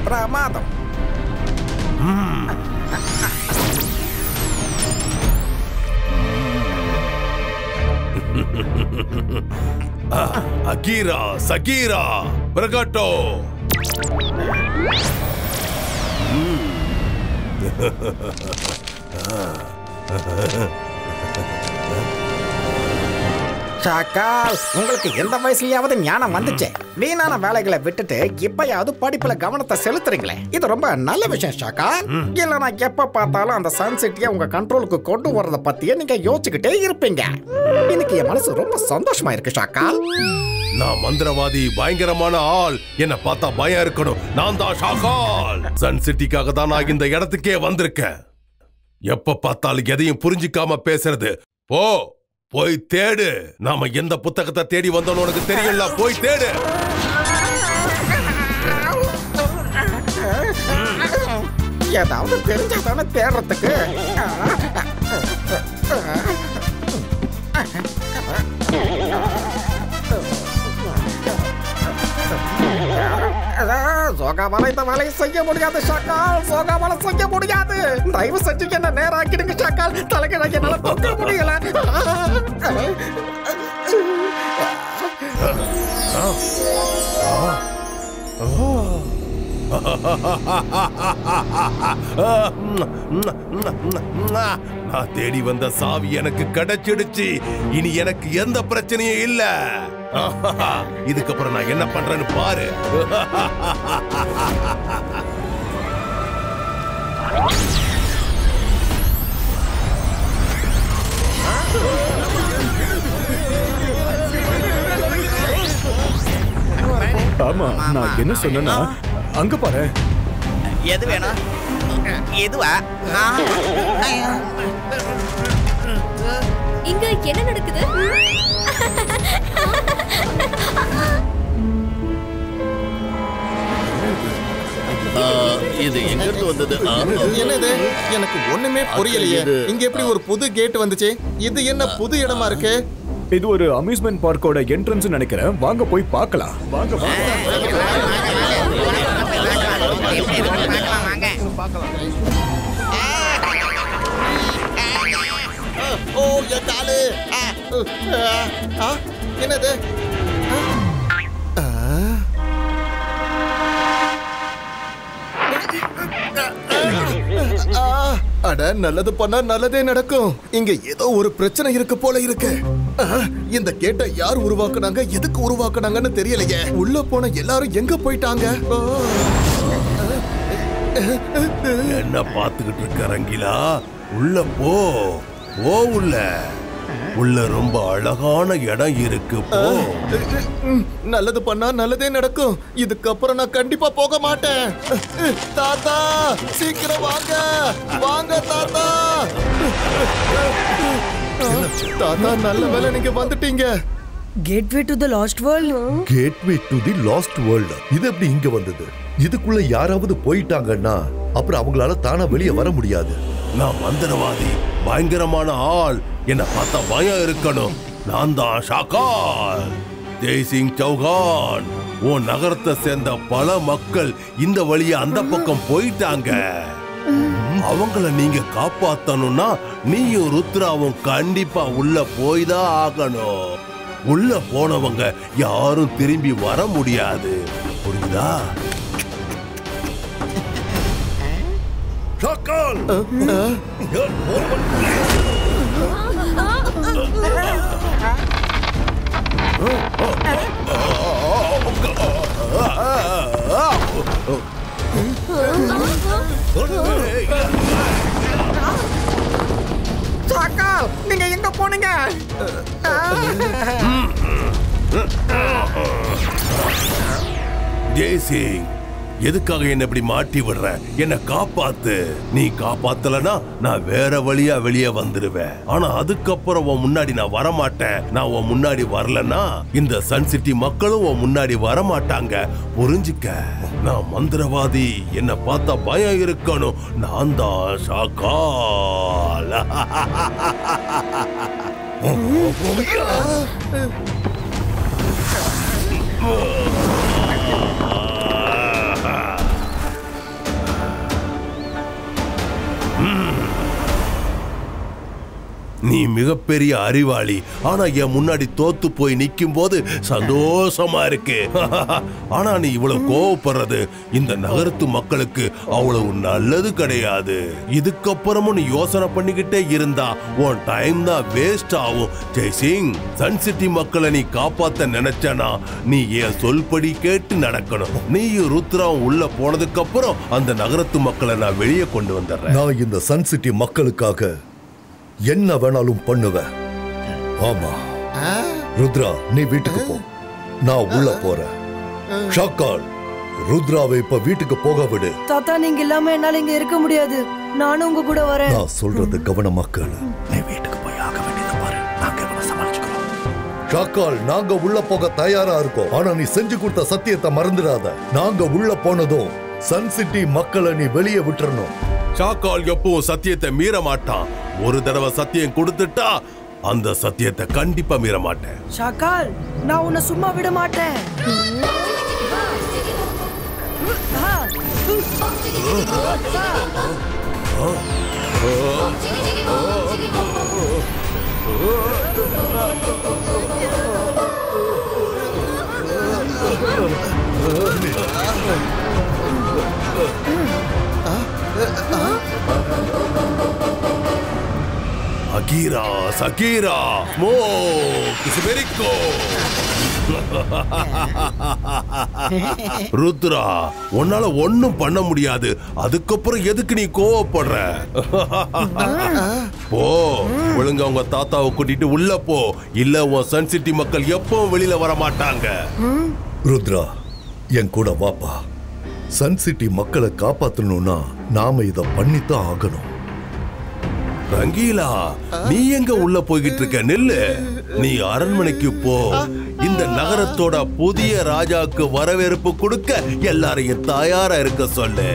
பிரமாதம். அகீரா சகீரா பிரகட்டோ. ஷாக்கால், உங்களுக்கு எந்த வயசுலயாவது ஞானம் வந்துச்சு? வீணான வேலைகளை விட்டுட்டு இப்பயாவது படிப்புல கவனத்தை செலுத்துறீங்களே, இது ரொம்ப நல்ல விஷயம் ஷாக்கால். இல்லைனா எப்ப பார்த்தாலும் அந்த சன் சிட்டியை உங்க கண்ட்ரோலுக்கு கொண்டு வர்றத பத்தியே நீங்க யோசிச்சுக்கிட்டே இருப்பீங்க. இன்னைக்கு என் மனசு ரொம்ப சந்தோஷமா இருக்கு ஷாக்கால். நான் மந்திரவாதி, பயங்கரமான ஆள். என்ன பார்த்தா பயம் இருக்கணும். நான் தான் ஷாக்கால். சன் சிட்டிக்காக தான் நான் இந்த இடத்துக்கே வந்திருக்கேன். எப்ப பார்த்தாலும் எதையும் புரிஞ்சிக்காம பேசுறது. போய் தேடு. நாம எந்த புத்தகத்தை தேடி வந்தோம் உனக்கு தெரியல. போய் தேடு. ஏதாவது தெரிஞ்சாதானே தேடுறதுக்கு. சோகாவால இந்த வேலையை செய்ய முடியாது ஷாக்கால். சோகாவால செய்ய முடியாது. தயவு செஞ்சு என்ன நேராக்கிடுங்க ஷாக்கால். தலைகளை என்னால தூக்க முடியல. நான் தேடி வந்த சாவி எனக்கு கிடைச்சிடுச்சு. இனி எனக்கு எந்த பிரச்சனையும் இல்ல. இதுக்கப்புறம் நான் என்ன பண்றேன்னு பாரு. ஆமா, நான் என்ன சொன்னா அங்க பாரு. எது வேணும்? எதுவா? இங்க என்ன நடக்குது? இது எங்க இருந்து வந்தது? என்னது? எனக்கு ஒண்ணுமே புரியலையே. இங்க எப்படி ஒரு புது கேட் வந்துச்சு? இது என்ன புது இடமா இருக்கு? இது ஒரு அம்யூஸ்மெண்ட் பார்க்கோட என்ட்ரன்ஸ் நினைக்கிறேன். வாங்க போய் பார்க்கலாம். வாங்க ஓ என் காலு. என்னது? அட, நல்லது பண்ணா நல்லதே நடக்கும். இங்க ஏதோ ஒரு பிரச்சனை இருக்கு போல இருக்கு. இந்த கேட்டை யார் உருவாக்குனாங்க, எதுக்கு உருவாக்குனாங்கன்னு தெரியலையே. உள்ள போன எல்லாரும் எங்க போயிட்டாங்க? என்ன பாத்துக்கிட்டு இருக்க ரங்கிலா? உள்ள போ. உள்ள ரொம்ப அழகான இடம் இருக்கு. போ. நல்லது பண்ணா நல்லதே நடக்கும். இதுக்கப்புறம் நான் கண்டிப்பா போக மாட்டேன். தாத்தா, சீக்கிரம் வாங்க. வாங்க தாத்தா. தாத்தா, நல்ல வேளை நீங்க வந்துட்டீங்க. Gateway to the Lost World. Gateway to the Lost World. இது எப்படி இங்க வந்தது? இதுக்குள்ள யாராவது போயிட்டாங்கன்னா அப்புறம் அவங்களால தானா வெளியே வர முடியாது. நான் மந்திரவாதி, பயங்கரமான ஆள். என்ன பார்த்தா பயம் இருக்கணும். நான் தான் ஷாக்கால். ஜெய்சிங் சௌகான். உன் நகரத்தை சேர்ந்த பல மக்கள் இந்த வழியா அந்த பக்கம் போயிட்டாங்க. அவங்கள நீங்க காப்பாத்தணும்னா நீயும் ருத்ராவும் கண்டிப்பா உள்ள போய்தான் ஆகணும். உள்ள போனவங்க யாரும் திரும்பி வர முடியாது. புரியுதா? ஷாக்கால், நீங்க எங்க போனீங்க? ஜெய்சிங், எதுக்காக என்ன இப்படி மாட்டி விடுற? என்ன காப்பாத்து. நீ காப்பாத்தலனா நான் வேற வழியா வெளியே வந்துடுவேன். ஆனா அதுக்கப்புறம் உன் முன்னாடி நான் வரமாட்டேன். நான் உன் முன்னாடி வரலன்னா இந்த சன் சிட்டி மக்களும் உன் முன்னாடி வரமாட்டாங்க. புரிஞ்சுக்க. நான் மந்திரவாதி. என்ன பார்த்தா பயம் இருக்கணும். நான் தான் ஷாக்கால். நீ மிகப்பெரிய அறிவாளி. ஆனா என் முன்னாடி தோத்து போய் நிக்கும் போது சந்தோஷமா இருக்கு. ஆனா நீ இவ்வளவு கோவப்படுறது இந்த நகரத்து மக்களுக்கு அவ்வளவு நல்லது கிடையாது. இதுக்கப்புறமும் நீ யோசனை பண்ணிக்கிட்டே இருந்தா உன் டைம் தான் வேஸ்ட் ஆகும். ஜெய்சிங், சன் சிட்டி மக்களை நீ காப்பாத்த நினைச்சனா நீ என் சொல்படி கேட்டு நடக்கணும். நீயும் ருத்ராவும் உள்ள போனதுக்கு அப்புறம் அந்த நகரத்து மக்களை நான் வெளியே கொண்டு வந்துடுறேன். நான் இந்த சன் சிட்டி மக்களுக்காக என்ன வேணாலும் பண்ணுவேன். ஆமா ருத்ரா, நீ வீட்டுக்கு போ. நான் உள்ள போறேன். ஷாக்கால், ருத்ராவை இப்ப வீட்டுக்கு போக விடு. தாத்தா, நீங்க இல்லாம என்னால இங்க இருக்க முடியாது. நானும் உங்க கூட வரேன். நான் சொல்றது கவனமா கேளு. நீ வீட்டுக்கு போய் ஆக வேண்டியதை பாரு. நாங்க இவனை சமாளிச்சுக்கிறோம். ஷாக்கால், நாங்க உள்ள போக தயாரா இருக்கோம். ஆனா நீ செஞ்சு கொடுத்த சத்தியத்தை மறந்துடாத. நாங்க உள்ள போனதும் சன் சிட்டி மக்களை நீ வெளியே விட்டுறணும். ஷாக்கால் எப்பவும் சத்தியத்தை மீற மாட்டான். ஒரு தடவை சத்தியம் கொடுத்துட்டா அந்த சத்தியத்தை கண்டிப்பா மீற மாட்டேன். ஷாக்கால், நான் உன்னை சும்மா விட மாட்டேன். அகீரா, சகீரா, கிசுபெரிக்கோ. ருத்ரா, உன்னால ஒண்ணும் பண்ண முடியாது. அதுக்கப்புறம் எதுக்கு நீ கோவப்படுற? போ, ஒழுங்கா உங்க தாத்தாவை கூட்டிட்டு உள்ள போ. இல்ல உன் சன் சிட்டி மக்கள் எப்பவும் வெளியில வர மாட்டாங்க. ருத்ரா, என் கூட வாப்பா. சன் சிட்டி மக்களை காப்பாத்தணும்னா நாம இத பண்ணித்தான் ஆகணும். ரங்கீலா, நீ எங்க உள்ள போய்கிட்டு இருக்க? நில்லு. நீ அரண்மனைக்கு போ. இந்த நகரத்தோட புதிய ராஜாக்கு வரவேற்பு கொடுக்க எல்லாரையும் தயாரா இருக்க சொல்லு.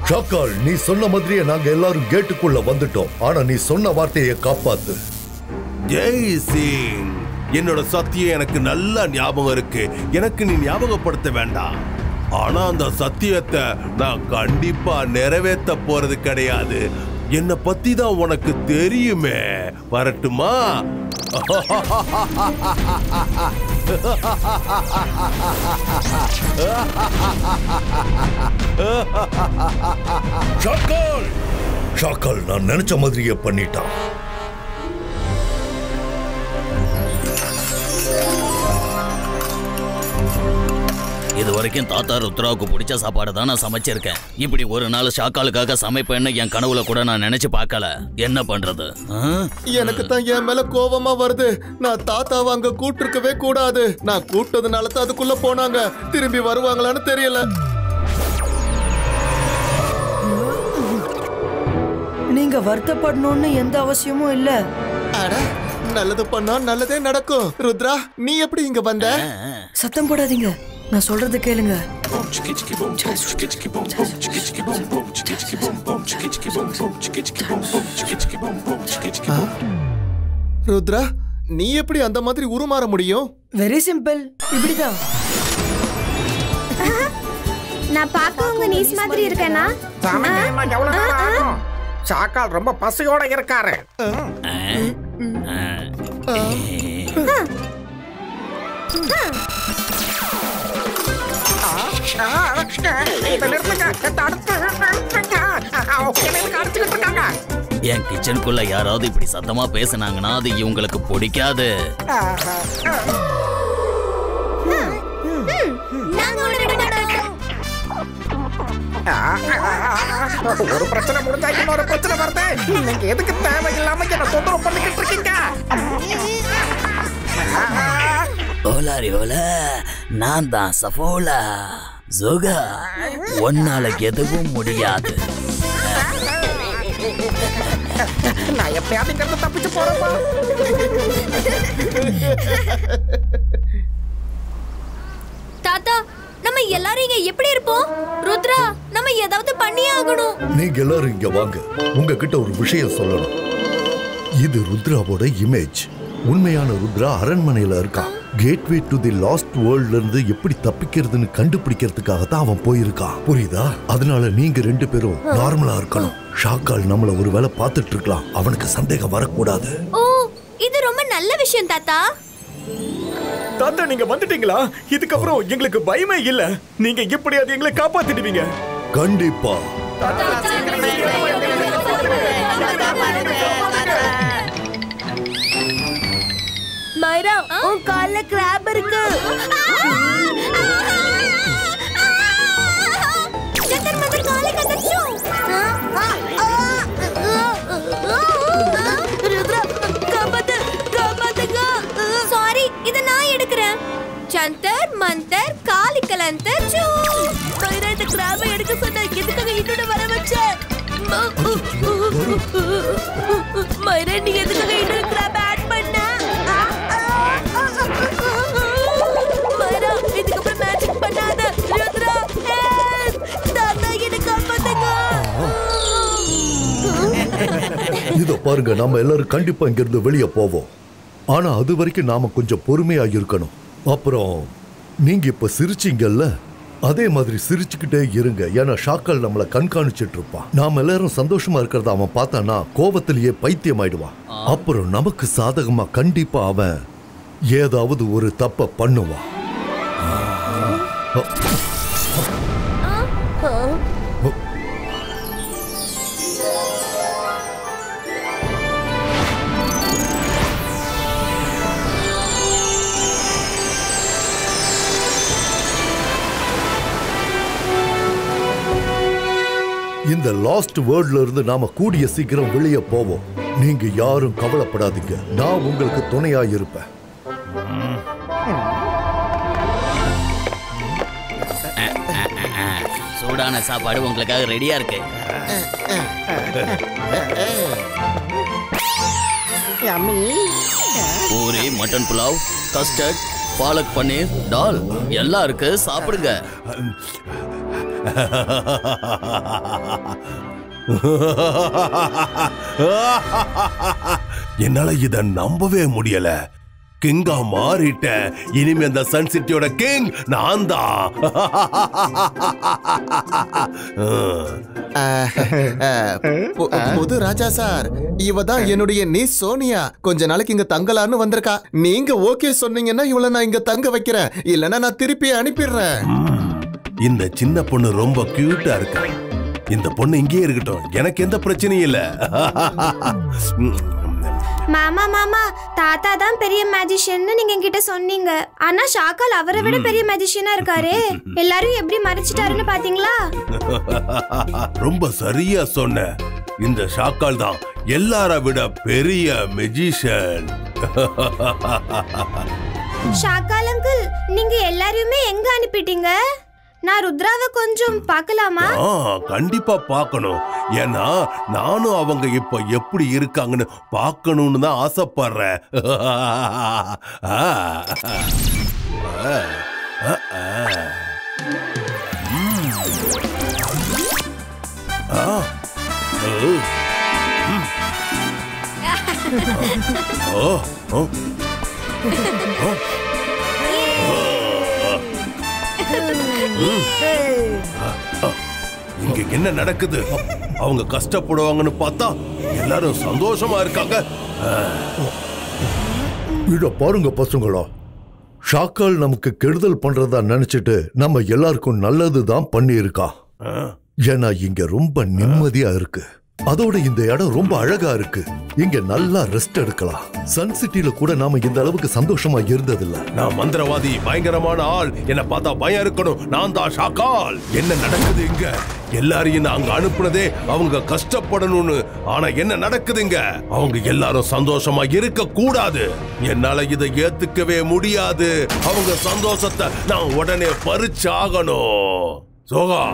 ஷாக்கால், நீ சொன்ன மாதிரியே நாங்க எல்லாரும் கேட்டுக்குள்ள வந்துட்டோம். ஆனா நீ சொன்ன வார்த்தையை காப்பாத்து. ஜெய் சிங், என்னோட சத்தியம் எனக்கு நல்லா ஞாபகம் இருக்கு. எனக்கு நீ ஞாபகப்படுத்த வேண்டாம். ஆனா அந்த சத்தியத்தை நான் கண்டிப்பா நிறைவேற்ற போறது கிடையாது. என்னை பத்தி தான் உனக்கு தெரியுமே. வரட்டுமா? ஷாக்கால், ஷாக்கால் நான் நினைச்ச மாதிரியே பண்ணிட்டான். இது வரைக்கும் தாத்தா ருத்ராவுக்கு பிடிச்ச சாப்பாடு தான் நான் சமைச்சிருக்கேன். இப்படி ஒரு நாள் ஷாக்காலுக்காக சமைப்பேன்னு என் கனவுல கூட நான் நினைச்சு பார்க்கல. என்ன பண்றது? எனக்கு தான் என் மேல கோவமா வருது. நான் தாத்தாவை அங்க கூட்டிருக்கவே கூடாது. நான் கூட்டதுனால தான் அதுக்குள்ள போனாங்க. திரும்பி வருவாங்களான்னு தெரியல. நீங்க வருத்தப்படணும்னு எந்த அவசியமும் இல்ல. அட, நல்லது பண்ணா நல்லதே நடக்கும். ருத்ரா, நீ எப்படி இங்க வந்த? சத்தம் போடாதீங்க, நான் சொல்றது கேளுங்க. ருத்ரா, நீ எப்படி அந்த மாதிரி உருமாற முடியும்? வெரி சிம்பிள், இப்படிதான். நான் பார்க்க உங்க நீஸ் மாதிரி இருக்கேனா? ஷாக்கால் ரொம்ப பசியோட இருக்காரு. என் கிச்சனுக்குள்ள யாராவது இப்படி சத்தமா பேசினாங்கன்னா அது இவங்களுக்கு பிடிக்காது. நாங்க ஒரு பிரச்சனை முடிஞ்சா இன்னொரு பிரச்சனை வருது. நீங்க எதுக்கு தேவையில்லாம என்ன தொந்தரவு பண்ணிக்கிட்டு இருக்கீங்க? ஓலாரி ஓல, நான் தான் சஃபோலா. ஜோகா, ஒன்னால எதுவும் முடியாது. நான் எப்பயாவது இங்க தப்பிச்சு போறப்பா. தாத்தா, நம்ம எல்லாரும் இங்க எப்படி இருப்போம்? ருத்ரா, நம்ம ஏதாவது பண்ணியே ஆகணும். நீங்க எல்லாரும் இங்க வாங்க. உங்ககிட்ட ஒரு விஷயம் சொல்லணும். இது ருத்ராவோட இமேஜ். உண்மையான ருத்ரா அரண்மனையில இருக்கான். கேட்வே டு தி லாஸ்ட் வேர்ல்ட்ல இருந்து எப்படி தப்பிக்கிறதுன்னு கண்டுபிடிக்கிறதுக்காக தான் அவன் போயிருக்கான். புரியுதா? அதனால நீங்க 2 பேரும் நார்மலா இருக்கணும். ஷாக்கால் நம்மள ஒரு வேளை பார்த்துட்டு இருக்கலாம். அவனுக்கு சந்தேகம் வரக்கூடாது. ஓ, இது ரொம்ப நல்ல விஷயம் தாத்தா. தாத்தா, நீங்க வந்துட்டீங்களா? இதுக்கப்புறம் எங்களுக்கு பயமே இல்ல. நீங்க எப்படியாவது எங்களை காப்பாத்திடுவீங்க. கண்டிப்பா. மைரா, உன் கால்ல கிராப் இருக்கு. ஜந்தர் மந்தர் காலை கதச்சு. ருத்ரா, காப்பாத்துங்க. சாரி, இத நான் எடுக்கிறேன். ஜந்தர் மந்தர் காலி கலந்தர் சூ. மைரா, இந்த கிராபை எடுக்க சொன்ன எதுக்காக இன்னொன்னு வர வச்ச? மைரா, நீ எதுக்காக இன்னொரு கிராப் ஆட் பண்ண? மைரா, இதுக்கப்புறம் மேஜிக் பண்ணாத. ருத்ரா, தாத்தா என்ன காப்பாத்துங்க. இதோ பாருங்க, நாம எல்லாரும் கண்டிப்பா இங்க இருந்து வெளியே போவோம். ஆனா அது வரைக்கும் நாம கொஞ்சம் பொறுமையா இருக்கணும். அப்புறம் நீங்க இப்ப சிரிச்சீங்கல்ல, அதே மாதிரி சிரிச்சுக்கிட்டே இருங்க. ஏன்னா ஷாக்கால் நம்மள கண்காணிச்சிட்டு இருப்பான். நாம எல்லாரும் சந்தோஷமா இருக்கிறத அவன் பார்த்தானா கோபத்திலேயே பைத்தியம் ஆயிடுவான். அப்புறம் நமக்கு சாதகமா கண்டிப்பா அவன் ஏதாவது ஒரு தப்ப பண்ணுவான். இந்த லாஸ்ட் வேர்ல்ட்ல இருந்து நாம கூடிய சீக்கிரம் வெளியே போவோம். நீங்க யாரும் கவலைப்படாதீங்க. நான் உங்களுக்கு துணையா இருப்பேன். சூடான சாப்பாடு உங்களுக்காக ரெடியா இருக்கு. பூரி, மட்டன் புலாவ், கஸ்டர்ட், பாலக் பன்னீர், டால் எல்லாம் இருக்கு. சாப்பிடுங்க. என்னால இத நம்பவே முடியல. கிங்கா மாறிட்ட. இனிமே அந்த சன் சிட்டியோட கிங் நான் தான். புது ராஜா சார், இவ தான் என்னுடைய நீ சோனியா. கொஞ்ச நாளைக்கு இங்க தங்கலான்னு வந்திருக்கா. நீங்க ஓகே சொன்னீங்கன்னா இவள நான் இங்க தங்க வைக்கிறேன். இல்லன்னா நான் திருப்பி அனுப்பிடுறேன். இந்த சின்ன பொண்ணு ரொம்ப கியூட்டா இருக்கு. இந்த பொண்ணு இங்கேயே இருக்கட்டும். எனக்கு எந்த பிரச்சனையும் இல்ல. மாமா மாமா, தாத்தா தான் பெரிய மேஜிஷியன்னு நீங்க என்கிட்ட சொன்னீங்க. ஆனா ஷாக்கால் அவரை விட பெரிய மேஜிஷியனா இருக்காரே. எல்லாரும் எப்படி மறைச்சிட்டாருன்னு பாத்தீங்களா? ரொம்ப சரியா சொன்ன. இந்த ஷாக்கால் தான் எல்லார விட பெரிய மெஜிஷியன். ஷாக்கால் அங்கிள், நீங்க எல்லாரையுமே எங்க அனுப்பிட்டீங்க? நான் ருத்ராவை கொஞ்சம் பார்க்கலாமா? கண்டிப்பா பார்க்கணும். ஏன்னா நானும் அவங்க இப்ப எப்படி இருக்காங்கன்னு பார்க்கணும்னு தான் ஆசைப்படுறேன். இங்க என்ன நடக்குது? அவங்க கஷ்டப்படுவாங்கன்னு பார்த்தா எல்லாரும் சந்தோஷமா இருக்காங்க. இத பாருங்க பசங்களா, ஷாக்கால் நமக்கு கெடுதல் பண்றதா நினைச்சிட்டு நம்ம எல்லாருக்கும் நல்லதுதான் பண்ணி இருக்கா. ஏன்னா இங்க ரொம்ப நிம்மதியா இருக்கு. அதோட இந்த இடம் ரொம்ப அழகா இருக்கு. இங்க நல்லா ரெஸ்ட் எடுக்கலாம். சன் சிட்டில கூட நாம இந்த அளவுக்கு சந்தோஷமா இருந்ததில்ல. நான் மந்திரவாதி, பயங்கரமான ஆள். என்ன பார்த்தா பயம் இருக்கணும். நான் தான் ஷாக்கால். என்ன நடக்குது இங்க? எல்லாரையும் அங்க அனுப்புனதே அவங்க கஷ்டப்படணும்னு. ஆனா என்ன நடக்குதுங்க? அவங்க எல்லாரும் சந்தோஷமா இருக்க கூடாது. என்னால இதை ஏத்துக்கவே முடியாது. அவங்க சந்தோஷத்தை நான் உடனே பறிச்சு ஆகணும். சோகா,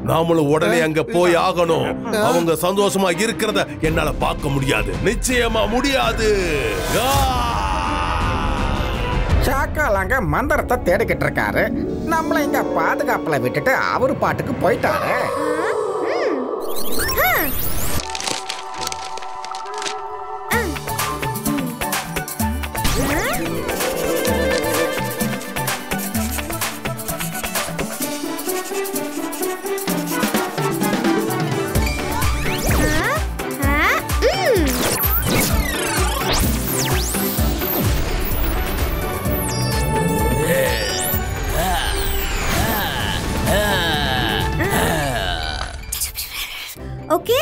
நாமளும் உடனே அங்க போய் ஆகணும். அவங்க சந்தோஷமா இருக்கிறத என்னால பார்க்க முடியாது. நிச்சயமா முடியாது. ஷாக்கால் அங்க மந்திரத்தை தேடிக்கிட்டு இருக்காரு. நம்மள இங்க பாதுகாப்புல விட்டுட்டு அவரு பாட்டுக்கு போயிட்டாரு. ஓகே.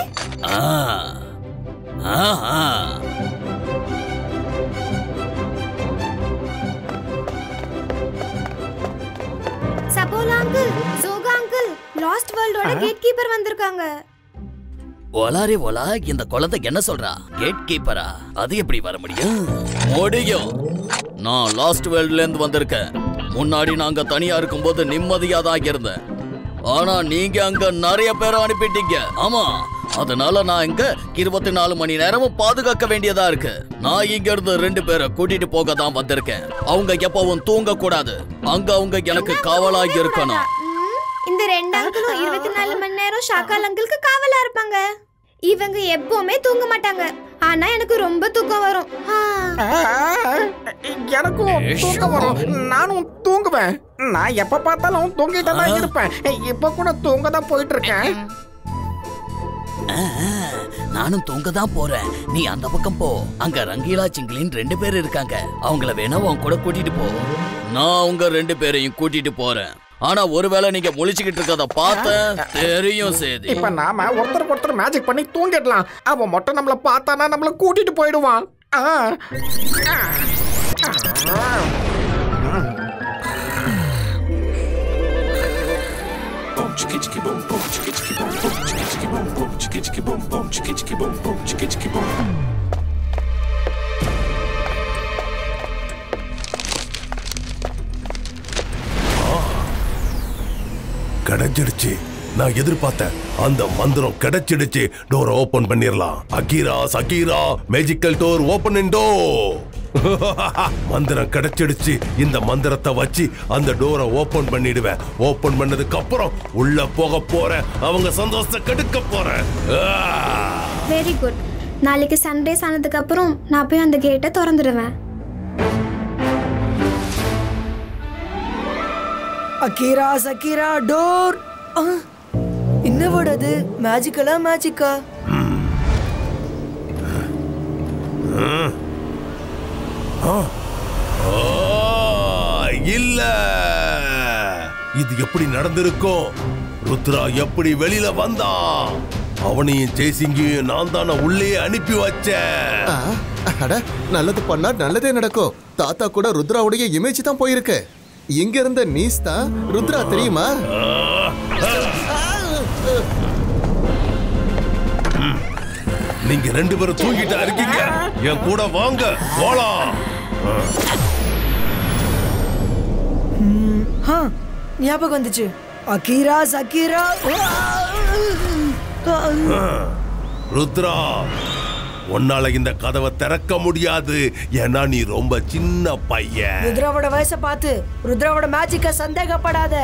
சபோலா அங்கிள், சோகா அங்கிள், லாஸ்ட் வேர்ல்டோட கேட் கீப்பர் வந்திருக்காங்க. ஒலாரே ஒலா, இந்த குழந்தை என்ன சொல்றா? கேட் கீப்பரா? அது எப்படி வர முடியும்? முடியும். நான் லாஸ்ட் வேர்ல்ட்ல இருந்து வந்திருக்கேன். முன்னாடி நாங்க தனியா இருக்கும்போது நிம்மதியா தான் இருந்தேன். ஆனா நீங்க அங்க நிறைய பேரை அனுப்பிட்டீங்க. ஆமா, அதனால நான் இங்க 24 மணி நேரமும் பாதுகாக்க வேண்டியதா இருக்கு. நான் இங்க இருந்து 2 பேரை கூட்டிட்டு போக தான் வந்திருக்கேன். அவங்க எப்பவும் தூங்க கூடாது. அங்க அவங்க எனக்கு காவலா இருக்கணும். இந்த 2 அங்கிளும் 24 மணி நேரம் ஷாக்கால் அங்கிளுக்கு காவலா இருப்பாங்க. இவங்க எப்பவுமே தூங்க மாட்டாங்க. ஆனா எனக்கு ரொம்ப தூக்கம் வரும். எனக்கும் தூக்கம் வரும். நானும் தூங்குவேன். நான் எப்ப பார்த்தாலும் தூங்கிட்டு தான் இருப்பேன். இப்ப கூட தூங்க தான் போயிட்டு இருக்கேன். நானும் தூங்க தான் போறேன். நீ அந்த பக்கம் போ. அங்க ரங்கீலா சிங்கிலின் 2 பேர் இருக்காங்க. அவங்கள வேணா உன் கூட கூட்டிட்டு போ. நான் உங்க 2 பேரையும் கூட்டிட்டு போறேன். ஆனா ஒருவேளை நீங்க முழிச்சுக்கிட்டு இருக்கத பார்த்த தெரியும் சேதி. இப்ப நாம ஒருத்தருக்கு ஒருத்தர் மேஜிக் பண்ணி தூங்கிடலாம். அவன் மட்டும் நம்மள பார்த்தானா நம்மள கூட்டிட்டு போயிடுவான். கிடைச்சிடுச்சு. நான் எதிர்பார்த்தேன். அந்த மந்திரம் கிடைச்சிடுச்சு. டோர் ஓபன் பண்ணிரலாம். அகீரா சகீரா மேஜிக்கல் டோர் ஓபன் இன் டோர். மந்திரம் கிடைச்சிடுச்சு. இந்த மந்திரத்தை வச்சு அந்த டோரை ஓபன் பண்ணிடுவேன். ஓபன் பண்ணதுக்கு அப்புறம் உள்ள போக போறேன். அவங்க சந்தோஷத்தை கெடுக்க போறேன். Very good. நாளைக்கு சன்ரைஸ் ஆனதுக்கு அப்புறம் நான் போய் அந்த கேட்டை திறந்துடுவேன். அகீரா சகீரா டோர். என்ன வேர்ட் அது? மேஜிக்கலா மேஜிக்கா? இல்ல, இது எப்படி நடந்திருக்கும்? ருத்ரா எப்படி வெளியில வந்தான்? அவனையும் ஜெய்சிங்கையும் நான் தானே உள்ளே அனுப்பி வச்சேன். நல்லது பண்ணா நல்லதே நடக்கும். தாத்தா கூட ருத்ராவுடைய இமேஜ் தான் போயிருக்கு. இங்க இருந்த நீஸ் தான் ருத்ரா, தெரியுமா? நீங்க 2 பேரும் தூங்கிட்டு இருக்கீங்க. என் கூட வாங்க, போலாம். ஞாபகம் வந்துச்சு. அகீரா சகீரா. ருத்ரா, உன்னால இந்த கதவை திறக்க முடியாது. ஏன்னா நீ ரொம்ப சின்ன பையன். ருத்ராவோட வயசை பார்த்து ருத்ராவோட மேஜிக்க சந்தேகப்படாத.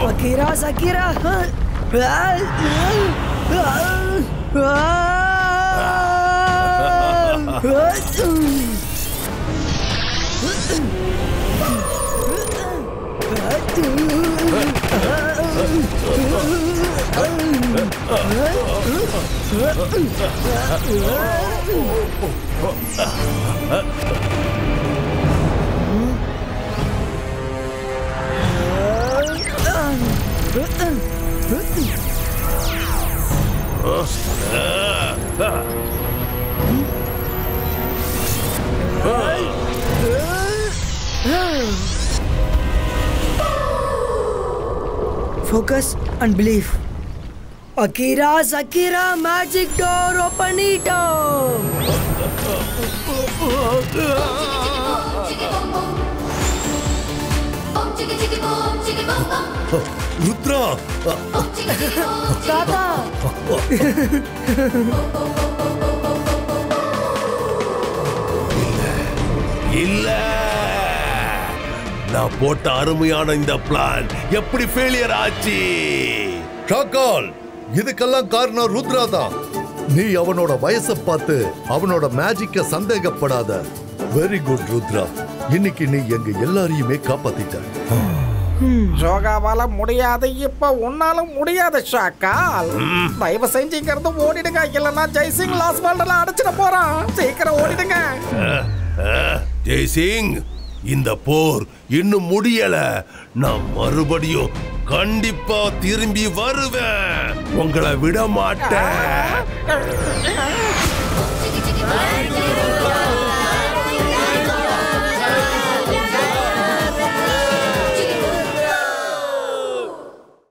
Akira Zahira Focus and believe. Akira Zakira magic door open it up. Rudra தாத்தா இல்ல நான் போட்ட அருமையான இந்த பிளான் எப்படி ஃபெயிலியர் ஆச்சு? ஷாக்கால், இதுக்கெல்லாம் காரணம் ருத்ரா தான். நீ அவனோட வயசை பார்த்து அவனோட மேஜிக்க சந்தேகப்படாத. Very good Rudra. இன்னைக்கு நீ எங்க எல்லாரையுமே காப்பாத்திட்ட. ஜோகாவால முடியாது, இப்ப உன்னாலும் முடியாது ஷாக்கால். தயவு செஞ்சுங்கிறது ஓடிடுங்க, இல்லைன்னா ஜெய்சிங் லாஸ் வேர்ல்ட்ல அடைச்சிட போறான். சீக்கிரம் ஓடிடுங்க. ஜெய்சிங், இந்த போர் இன்னும் முடியல. நான் மறுபடியும் கண்டிப்பா திரும்பி வருவேன். உங்களை விட மாட்டேன்.